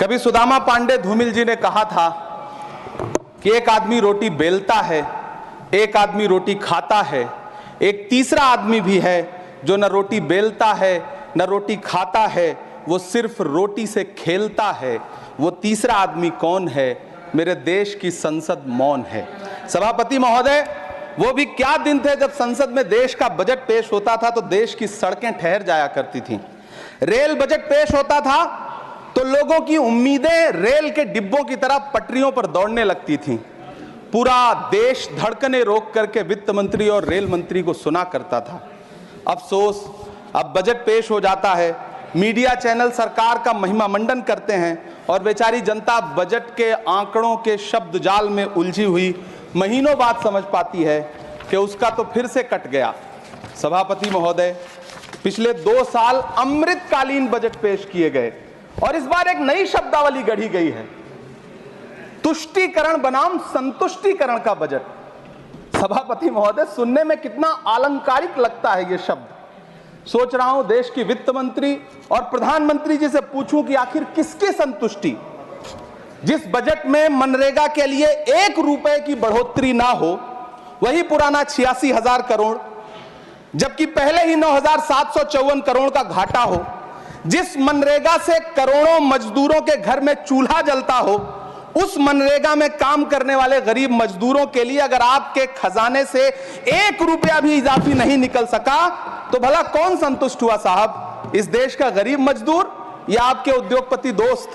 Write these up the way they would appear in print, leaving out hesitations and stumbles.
कभी सुदामा पांडे धूमिल जी ने कहा था कि एक आदमी रोटी बेलता है, एक आदमी रोटी खाता है, एक तीसरा आदमी भी है जो न रोटी बेलता है न रोटी खाता है, वो सिर्फ रोटी से खेलता है। वो तीसरा आदमी कौन है? मेरे देश की संसद मौन है। सभापति महोदय, वो भी क्या दिन थे जब संसद में देश का बजट पेश होता था तो देश की सड़कें ठहर जाया करती थीं। रेल बजट पेश होता था तो लोगों की उम्मीदें रेल के डिब्बों की तरह पटरियों पर दौड़ने लगती थीं। पूरा देश धड़कने रोक करके वित्त मंत्री और रेल मंत्री को सुना करता था। अफसोस, अब बजट पेश हो जाता है, मीडिया चैनल सरकार का महिमा मंडन करते हैं और बेचारी जनता बजट के आंकड़ों के शब्द जाल में उलझी हुई महीनों बाद समझ पाती है कि उसका तो फिर से कट गया। सभापति महोदय, पिछले 2 साल अमृतकालीन बजट पेश किए गए और इस बार एक नई शब्दावली गढ़ी गई है, तुष्टीकरण बनाम संतुष्टीकरण का बजट। सभापति महोदय, सुनने में कितना अलंकारिक लगता है ये शब्द। सोच रहा हूं देश की वित्त मंत्री और प्रधानमंत्री जी से पूछूं कि आखिर किसकी संतुष्टि? जिस बजट में मनरेगा के लिए 1 रुपए की बढ़ोतरी ना हो, वही पुराना 86,000 करोड़, जबकि पहले ही 9,754 करोड़ का घाटा हो, जिस मनरेगा से करोड़ों मजदूरों के घर में चूल्हा जलता हो, उस मनरेगा में काम करने वाले गरीब मजदूरों के लिए अगर आपके खजाने से 1 रुपया भी इजाफी नहीं निकल सका तो भला कौन संतुष्ट हुआ साहब? इस देश का गरीब मजदूर या आपके उद्योगपति दोस्त?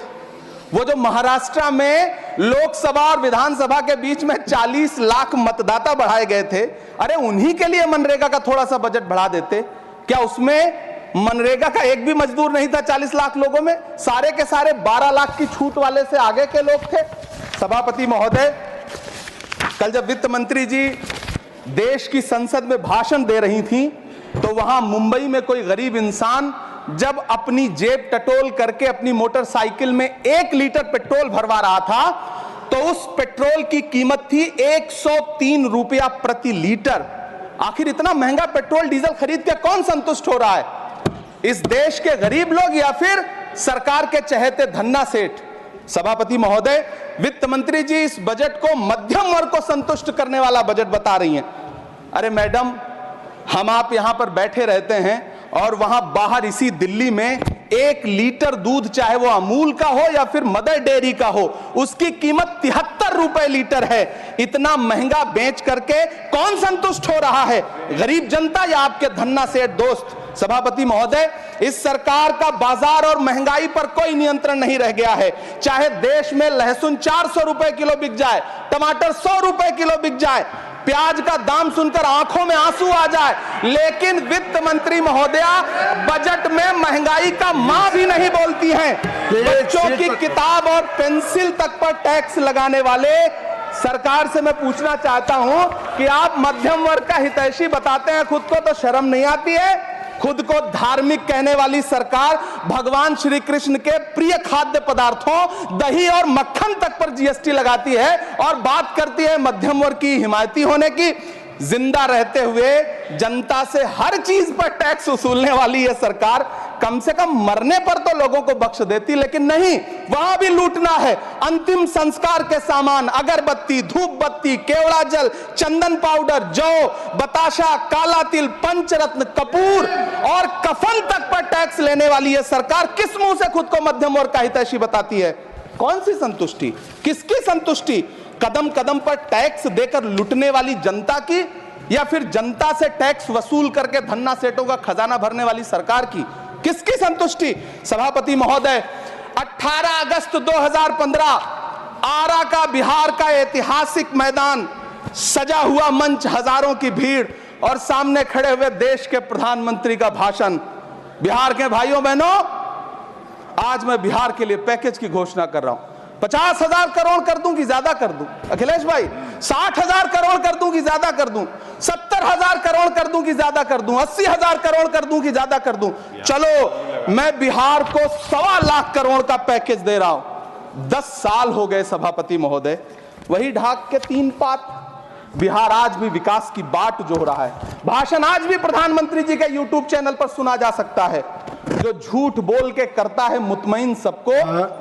वो जो महाराष्ट्र में लोकसभा और विधानसभा के बीच में 40 लाख मतदाता बढ़ाए गए थे, अरे उन्हीं के लिए मनरेगा का थोड़ा सा बजट बढ़ा देते। क्या उसमें मनरेगा का एक भी मजदूर नहीं था? 40 लाख लोगों में सारे के सारे 12 लाख की छूट वाले से आगे के लोग थे। सभापति महोदय, कल जब वित्त मंत्री जी देश की संसद में भाषण दे रही थी तो वहां मुंबई में कोई गरीब इंसान जब अपनी जेब टटोल करके अपनी मोटरसाइकिल में 1 लीटर पेट्रोल भरवा रहा था तो उस पेट्रोल की कीमत थी 103 रुपया प्रति लीटर। आखिर इतना महंगा पेट्रोल डीजल खरीद के कौन संतुष्ट हो रहा है? इस देश के गरीब लोग या फिर सरकार के चहेते धन्ना सेठ? सभापति महोदय, वित्त मंत्री जी इस बजट को मध्यम वर्ग को संतुष्ट करने वाला बजट बता रही हैं। अरे मैडम, हम आप यहां पर बैठे रहते हैं और वहां बाहर इसी दिल्ली में 1 लीटर दूध, चाहे वो अमूल का हो या फिर मदर डेयरी का हो, उसकी कीमत 73 रुपए लीटर है। इतना महंगा बेच करके कौन संतुष्ट हो रहा है? गरीब जनता या आपके धन्ना सेठ दोस्त? सभापति महोदय, इस सरकार का बाजार और महंगाई पर कोई नियंत्रण नहीं रह गया है। चाहे देश में लहसुन 400 रुपए किलो बिक जाए, टमाटर 100 रुपए किलो बिक जाए, प्याज का दाम सुनकर आंखों में आंसू आ जाए, लेकिन वित्त मंत्री महोदया बजट में महंगाई का मां भी नहीं बोलती हैं। बच्चों की किताब और पेंसिल तक पर टैक्स लगाने वाले सरकार से मैं पूछना चाहता हूं कि आप मध्यम वर्ग का हितैषी बताते हैं खुद को, तो शर्म नहीं आती है? खुद को धार्मिक कहने वाली सरकार भगवान श्री कृष्ण के प्रिय खाद्य पदार्थों दही और मक्खन तक पर जीएसटी लगाती है और बात करती है मध्यम वर्ग की हिमायती होने की। जिंदा रहते हुए जनता से हर चीज पर टैक्स वसूलने वाली यह सरकार कम से कम मरने पर तो लोगों को बख्श देती, लेकिन नहीं, वहां भी लूटना है। अंतिम संस्कार के सामान, अगरबत्ती, धूप बत्ती, केवड़ा जल, चंदन पाउडर, जौ, बताशा, काला तिल, पंचरत्न, कपूर और कफन तक पर टैक्स लेने वाली यह सरकार किस मुंह से खुद को मध्यम वर्ग का हितैषी बताती है? कौन सी संतुष्टि? किसकी संतुष्टि? कदम कदम पर टैक्स देकर लुटने वाली जनता की या फिर जनता से टैक्स वसूल करके धन्ना सेठों का खजाना भरने वाली सरकार की? किसकी संतुष्टि? सभापति महोदय, 18 अगस्त 2015 आरा का बिहार का ऐतिहासिक मैदान, सजा हुआ मंच, हजारों की भीड़ और सामने खड़े हुए देश के प्रधानमंत्री का भाषण। बिहार के भाइयों बहनों, आज मैं बिहार के लिए पैकेज की घोषणा कर रहा हूं। 50,000 करोड़ कर दूं कि ज्यादा कर दूं? अखिलेश भाई, 60,000 करोड़ कर दूं कि ज्यादा कर दूं? 70,000 करोड़ कर दूं कि ज्यादा कर दूं? 80,000 करोड़ कर दूं कि ज्यादा कर दूं? चलो, मैं बिहार को 1.25 लाख करोड़ का पैकेज दे रहा हूं। 10 साल हो गए सभापति महोदय, वही ढाक के 3 पात। बिहार आज भी विकास की बाट जोह रहा है। भाषण आज भी प्रधानमंत्री जी के यूट्यूब चैनल पर सुना जा सकता है। जो झूठ बोल के करता है मुतमईन सबको,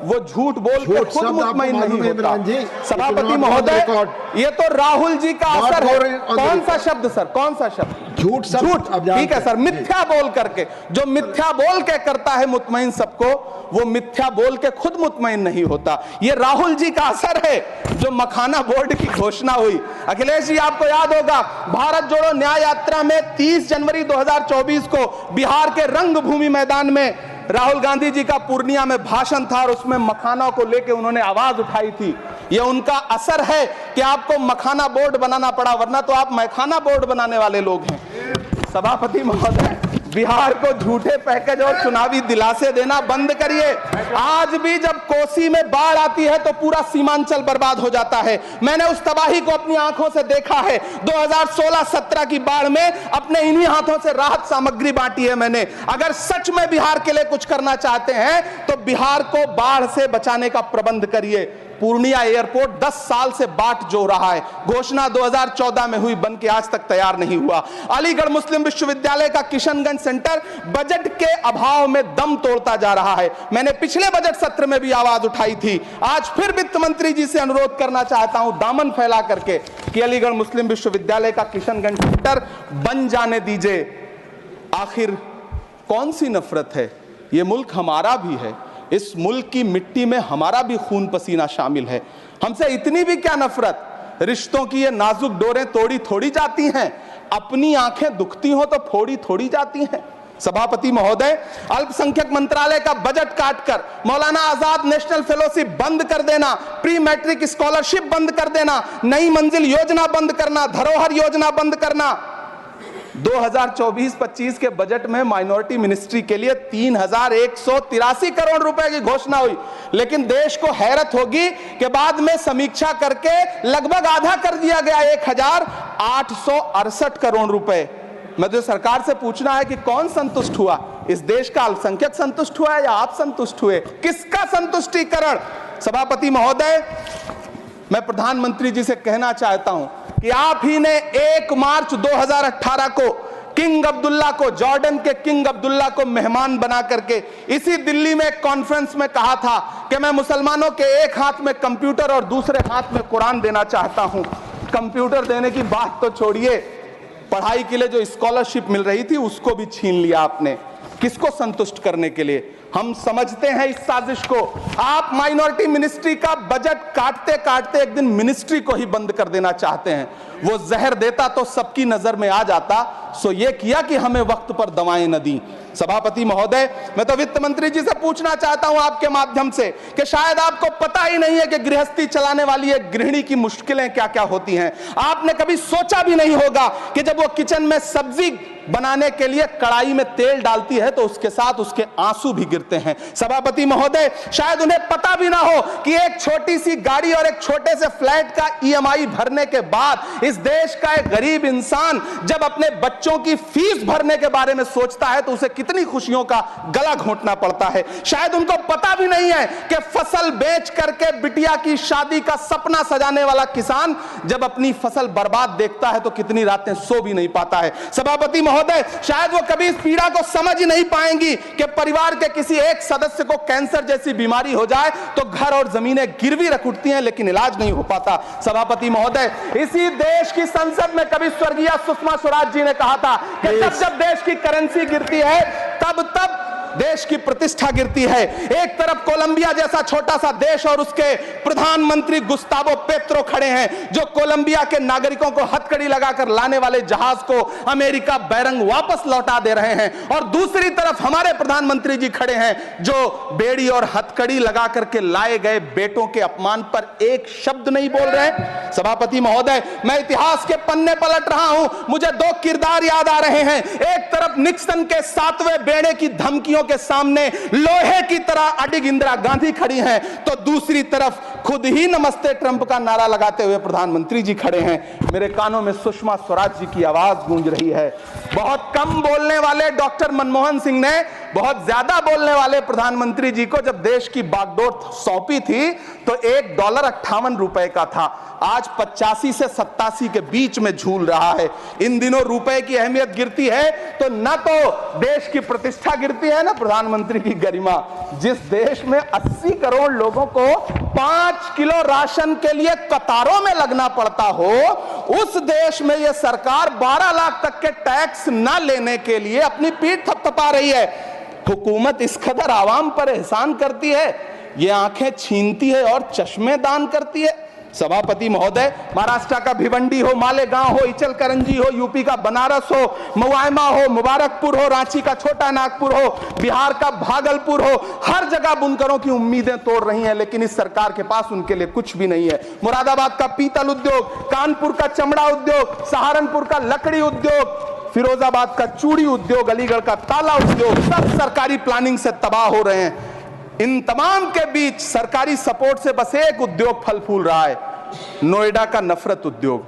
वो झूठ बोल के खुद मुतमईन नहीं होता। सभापति महोदय, ये तो राहुल जी का असर है। कौन सा शब्द सर, कौन सा शब्द? झूठ। ठीक है सर, मिथ्या बोल करके, जो मिथ्या बोल के करता है मुतमईन सबको, वो मिथ्या बोल के खुद मुतमईन नहीं होता। ये राहुल जी का असर है। जो मखाना बोर्ड की घोषणा हुई, अखिलेश जी आपको याद होगा, भारत जोड़ो न्याय यात्रा में 30 जनवरी 2024 को बिहार के रंगभूमि मैदान में राहुल गांधी जी का पूर्णिया में भाषण था और उसमें मखाना को लेकर उन्होंने आवाज उठाई थी। यह उनका असर है कि आपको मखाना बोर्ड बनाना पड़ा, वरना तो आप मैखाना बोर्ड बनाने वाले लोग हैं। सभापति महोदय, बिहार को झूठे पैकेज और चुनावी दिलासे देना बंद करिए। आज भी जब कोसी में बाढ़ आती है तो पूरा सीमांचल बर्बाद हो जाता है। मैंने उस तबाही को अपनी आंखों से देखा है। 2016-17 की बाढ़ में अपने इन्हीं हाथों से राहत सामग्री बांटी है मैंने। अगर सच में बिहार के लिए कुछ करना चाहते हैं तो बिहार को बाढ़ से बचाने का प्रबंध करिए। पूर्णिया एयरपोर्ट 10 साल से बाट जो रहा है, घोषणा 2014 में हुई, बन के आज तक तैयार नहीं हुआ। अलीगढ़ मुस्लिम विश्वविद्यालय का किशनगंज सेंटर बजट के अभाव में दम तोड़ता जा रहा है। मैंने पिछले बजट सत्र में भी आवाज उठाई थी। आज फिर वित्त मंत्री जी से अनुरोध करना चाहता हूं, दामन फैला करके, कि अलीगढ़ मुस्लिम विश्वविद्यालय का किशनगंज सेंटर बन जाने दीजिए। आखिर कौन सी नफरत है? यह मुल्क हमारा भी है, इस मुल्क की मिट्टी में हमारा भी खून पसीना शामिल है। हमसे इतनी भी क्या नफरत? रिश्तों की ये नाजुक डोरें तोड़ी थोड़ी जाती हैं, अपनी आंखें दुखती हो तो फोड़ी थोड़ी जाती हैं। सभापति महोदय, अल्पसंख्यक मंत्रालय का बजट काटकर मौलाना आजाद नेशनल फेलोशिप बंद कर देना, प्री मैट्रिक स्कॉलरशिप बंद कर देना, नई मंजिल योजना बंद करना, धरोहर योजना बंद करना। 2024-25 के बजट में माइनॉरिटी मिनिस्ट्री के लिए 3183 करोड़ रुपए की घोषणा हुई, लेकिन देश को हैरत होगी कि बाद में समीक्षा करके लगभग आधा कर दिया गया, 1868 करोड़ रुपए। मुझे सरकार से पूछना है कि कौन संतुष्ट हुआ? इस देश का अल्पसंख्यक संतुष्ट हुआ है या आप संतुष्ट हुए? किसका संतुष्टिकरण? सभापति महोदय, मैं प्रधानमंत्री जी से कहना चाहता हूं कि आप ही ने 1 मार्च 2018 को किंग अब्दुल्ला को, जॉर्डन के किंग अब्दुल्ला को मेहमान बना करके इसी दिल्ली में एक कॉन्फ्रेंस में कहा था कि मैं मुसलमानों के एक हाथ में कंप्यूटर और दूसरे हाथ में कुरान देना चाहता हूं। कंप्यूटर देने की बात तो छोड़िए, पढ़ाई के लिए जो स्कॉलरशिप मिल रही थी उसको भी छीन लिया आपने। किसको संतुष्ट करने के लिए? हम समझते हैं इस साजिश को। आप माइनॉरिटी मिनिस्ट्री का बजट काटते काटते एक दिन मिनिस्ट्री को ही बंद कर देना चाहते हैं। वो जहर देता तो सबकी नजर में आ जाता, सो ये किया कि हमें वक्त पर दवाएं न दी। सभापति महोदय, मैं तो वित्त मंत्री जी से पूछना चाहता हूं आपके माध्यम से कि शायद आपको पता ही नहीं है कि गृहस्थी चलाने वाली एक गृहिणी की मुश्किलें क्या क्या होती हैं। आपने कभी सोचा भी नहीं होगा कि जब वो किचन में सब्जी बनाने के लिए कढ़ाई में तेल डालती है तो उसके साथ उसके आंसू भी गिरते हैं। सभापति महोदय, शायद उन्हें पता भी ना हो कि एक छोटी सी गाड़ी और एक छोटे से फ्लैट का EMI भरने के बाद इस देश का एक गरीब इंसान जब अपने बच्चों की फीस भरने के बारे में सोचता है तो उसे कितनी खुशियों का गला घोंटना पड़ता है। शायद उनको पता भी नहीं है कि फसल बेच करके बिटिया की शादी का सपना सजाने वाला किसान जब अपनी फसल बर्बाद देखता है तो कितनी रातें सो भी नहीं पाता है। सभापति महोदय, शायद वो कभी इस पीड़ा को समझ ही नहीं पाएंगी कि परिवार के किसी एक सदस्य को कैंसर जैसी बीमारी हो जाए तो घर और जमीनें गिरवी रख उठती हैं लेकिन इलाज नहीं हो पाता। सभापति महोदय, इसी देश की संसद में कभी स्वर्गीय सुषमा स्वराज जी ने कहा था कि जब देश की करेंसी गिरती है तब देश की प्रतिष्ठा गिरती है। एक तरफ कोलंबिया जैसा छोटा सा देश और उसके प्रधानमंत्री गुस्तावो पेत्रो खड़े हैं जो कोलंबिया के नागरिकों को हथकड़ी लगाकर लाने वाले जहाज को अमेरिका बैरंग वापस लौटा दे रहे हैं, और दूसरी तरफ हमारे प्रधानमंत्री जी खड़े हैं जो बेड़ी और हथकड़ी लगा करके लाए गए बेटों के अपमान पर एक शब्द नहीं बोल रहे। सभापति महोदय, मैं इतिहास के पन्ने पलट रहा हूं, मुझे 2 किरदार याद आ रहे हैं। एक तरफ निक्सन के 7वें बेड़े की धमकियों के सामने लोहे की तरह अडिग इंदिरा गांधी खड़ी हैं, तो दूसरी तरफ खुद ही नमस्ते ट्रंप का नारा लगाते हुए प्रधानमंत्री जी खड़े हैं। मेरे कानों में सुषमा स्वराज जी की आवाज गूंज रही है। बहुत कम बोलने वाले डॉक्टर मनमोहन सिंह ने बहुत ज्यादा बोलने वाले प्रधानमंत्री जी को जब देश की बागडोर सौंपी थी तो $1.58 का था, आज 85 से 87 के बीच में झूल रहा है। इन दिनों रुपए की अहमियत गिरती है तो न तो देश की प्रतिष्ठा गिरती है ना प्रधानमंत्री की गरिमा, जिस देश में 80 करोड़ लोगों को 5 किलो राशन के लिए कतारों में लगना पड़ता हो, उस देश में यह सरकार 12 लाख तक के टैक्स न लेने के लिए अपनी पीठ थपथपा रही है। हुकूमत इस कदर आवाम पर एहसान करती है, ये आंखें छीनती है और चश्मे दान करती है। सभापति महोदय, महाराष्ट्र का भिवंडी हो, मालेगांव हो, इचल करंजी हो, यूपी का बनारस हो, मुआयमा हो, मुबारकपुर हो, रांची का छोटा नागपुर हो, बिहार का भागलपुर हो, हर जगह बुनकरों की उम्मीदें तोड़ रही हैं, लेकिन इस सरकार के पास उनके लिए कुछ भी नहीं है। मुरादाबाद का पीतल उद्योग, कानपुर का चमड़ा उद्योग, सहारनपुर का लकड़ी उद्योग, फिरोजाबाद का चूड़ी उद्योग, अलीगढ़ का ताला उद्योग, सब सरकारी प्लानिंग से तबाह हो रहे हैं। इन तमाम के बीच सरकारी सपोर्ट से बस एक उद्योग फल फूल रहा है, नोएडा का नफरत उद्योग।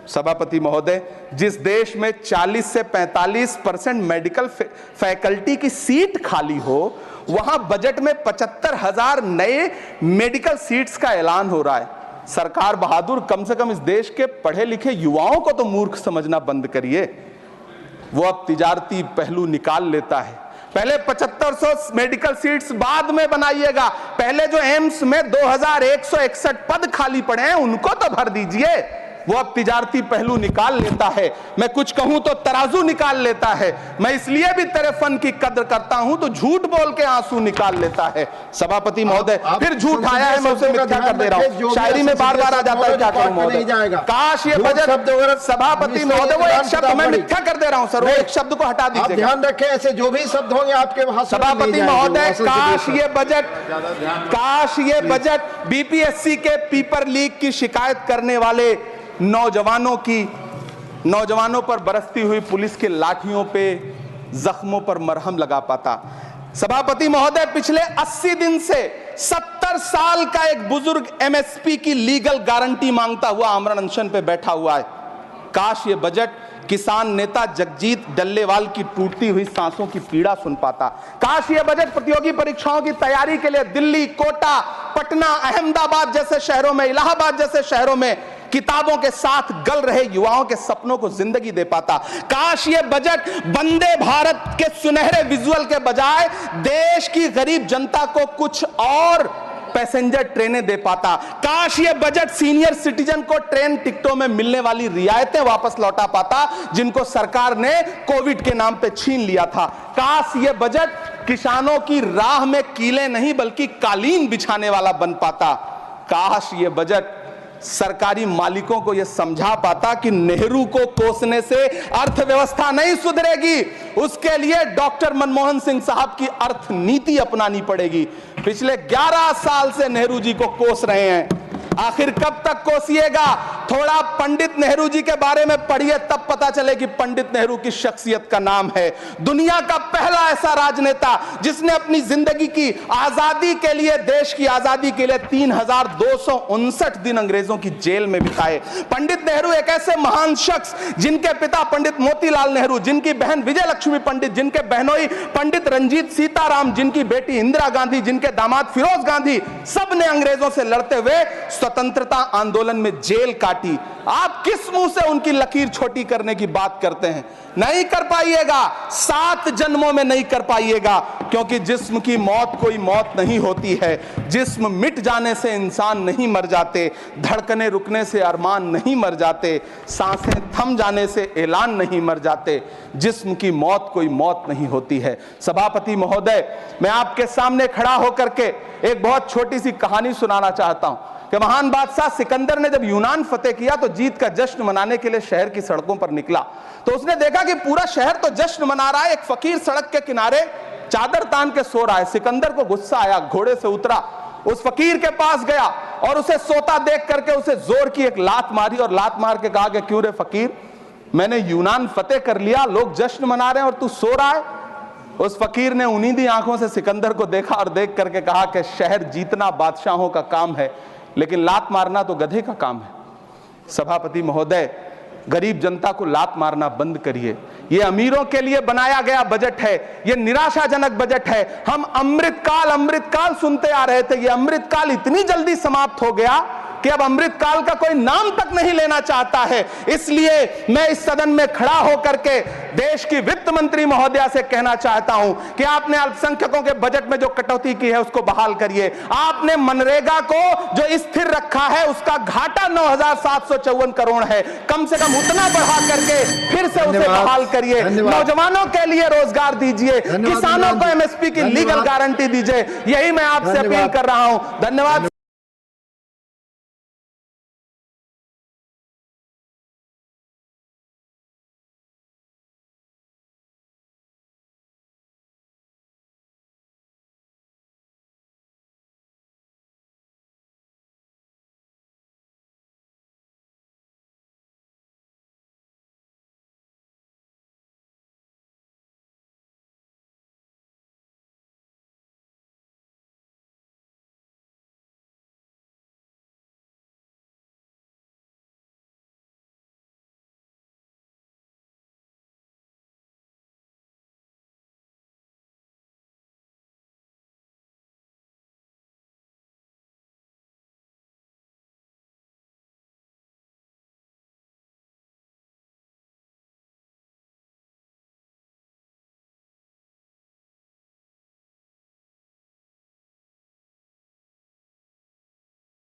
सभापति महोदय, जिस देश में 40 से 45% मेडिकल फैकल्टी की सीट खाली हो, वहां बजट में 75,000 नए मेडिकल सीट्स का ऐलान हो रहा है। सरकार बहादुर, कम से कम इस देश के पढ़े लिखे युवाओं को तो मूर्ख समझना बंद करिए। वो अब तिजारती पहलू निकाल लेता है। पहले 7500 मेडिकल सीट्स बाद में बनाइएगा, पहले जो एम्स में 2161 पद खाली पड़े हैं उनको तो भर दीजिए। वो अब तिजारती पहलू निकाल लेता है, मैं कुछ कहूं तो तराजू निकाल लेता है। मैं इसलिए भी तेरे फन की कद्र करता हूं तो झूठ बोल के आंसू निकाल लेता है। सभापति महोदय, फिर झूठ आया है, मैं उसे मिथ्या कर दे रहा हूं। शायरी में बार बार आ जाता है, क्या करूं महोदय। काश ये बजट, सभापति महोदय, वो एक शब्द मैं मिथ्या कर दे रहा हूं सर, वो एक शब्द को हटा दीजिए। ध्यान रखें, ऐसे जो भी शब्द होंगे आपके वहां। सभापति महोदय, काश ये बजट बीपीएससी के पेपर लीक की शिकायत करने वाले नौजवानों पर बरसती हुई पुलिस के लाठियों पे, जख्मों पर मरहम लगा पाता। सभापति महोदय, पिछले 80 दिन से 70 साल का एक बुजुर्ग एमएसपी की लीगल गारंटी मांगता हुआ आमरण अनशन पे बैठा हुआ है। काश ये बजट किसान नेता जगजीत डल्लेवाल की टूटती हुई सांसों की पीड़ा सुन पाता। काश ये बजट प्रतियोगी परीक्षाओं की तैयारी के लिए दिल्ली, कोटा, पटना, अहमदाबाद जैसे शहरों में, इलाहाबाद जैसे शहरों में किताबों के साथ गल रहे युवाओं के सपनों को जिंदगी दे पाता। काश ये बजट वंदे भारत के सुनहरे विजुअल के बजाय देश की गरीब जनता को कुछ और पैसेंजर ट्रेनें दे पाता। काश ये बजट सीनियर सिटीजन को ट्रेन टिकटों में मिलने वाली रियायतें वापस लौटा पाता, जिनको सरकार ने कोविड के नाम पे छीन लिया था। काश ये बजट किसानों की राह में कीले नहीं बल्कि कालीन बिछाने वाला बन पाता। काश ये बजट सरकारी मालिकों को यह समझा पाता कि नेहरू को कोसने से अर्थव्यवस्था नहीं सुधरेगी, उसके लिए डॉक्टर मनमोहन सिंह साहब की अर्थ नीति अपनानी पड़ेगी। पिछले 11 साल से नेहरू जी को कोस रहे हैं, आखिर कब तक कोसिएगा? थोड़ा पंडित नेहरू जी के बारे में पढ़िए, तब पता चले कि पंडित नेहरू की शख्सियत का नाम है। दुनिया का पहला ऐसा राजनेता जिसने अपनी जिंदगी की आजादी के लिए, देश की आजादी के लिए 3259 दिन अंग्रेजों की जेल में बिताए। पंडित नेहरू एक ऐसे महान शख्स जिनके पिता पंडित मोतीलाल नेहरू, जिनकी बहन विजय लक्ष्मी पंडित, जिनके बहनोई पंडित रंजीत सीताराम, जिनकी बेटी इंदिरा गांधी, जिनके दामाद फिरोज गांधी, सब ने अंग्रेजों से लड़ते हुए स्वतंत्रता आंदोलन में जेल काटी। आप किस मुंह से उनकी लकीर छोटी करने की बात करते हैं? नहीं कर पाइएगा, 7 जन्मों में नहीं कर पाइएगा, क्योंकि जिस्म की मौत कोई मौत नहीं होती है। जिस्म मिट जाने से इंसान नहीं मर जाते, धड़कने रुकने से अरमान नहीं मर जाते, सांसें थम जाने से ऐलान नहीं मर जाते। जिस्म की मौत कोई मौत नहीं होती है। सभापति महोदय, मैं आपके सामने खड़ा होकर के एक बहुत छोटी सी कहानी सुनाना चाहता हूं कि महान बादशाह सिकंदर ने जब यूनान फतेह किया तो जीत का जश्न मनाने के लिए शहर की सड़कों पर निकला। तो उसने देखा कि पूरा शहर तो जश्न मना रहा है, एक फकीर सड़क के किनारे चादर तान के सो रहा है। सिकंदर को गुस्सा आया, घोड़े से उतरा, उस फकीर के पास गया और उसे सोता देख करके उसे जोर की एक लात मारी और लात मार के कहा कि क्यों रे फकीर, मैंने यूनान फतेह कर लिया, लोग जश्न मना रहे हैं और तू सो रहा है। उस फकीर ने उन्नीदी आंखों से सिकंदर को देखा और देख करके कहा कि शहर जीतना बादशाहों का काम है, लेकिन लात मारना तो गधे का काम है। सभापति महोदय, गरीब जनता को लात मारना बंद करिए। यह अमीरों के लिए बनाया गया बजट है, यह निराशाजनक बजट है। हम अमृतकाल सुनते आ रहे थे, यह अमृतकाल इतनी जल्दी समाप्त हो गया कि अब अमृत काल का कोई नाम तक नहीं लेना चाहता है। इसलिए मैं इस सदन में खड़ा होकर के देश की वित्त मंत्री महोदया से कहना चाहता हूं कि आपने अल्पसंख्यकों के बजट में जो कटौती की है उसको बहाल करिए। आपने मनरेगा को जो स्थिर रखा है उसका घाटा 9,754 करोड़ है, कम से कम उतना बढ़ा करके फिर से उसे बहाल करिए। नौजवानों के लिए रोजगार दीजिए, किसानों को एमएसपी की लीगल गारंटी दीजिए। यही मैं आपसे अपील कर रहा हूं। धन्यवाद।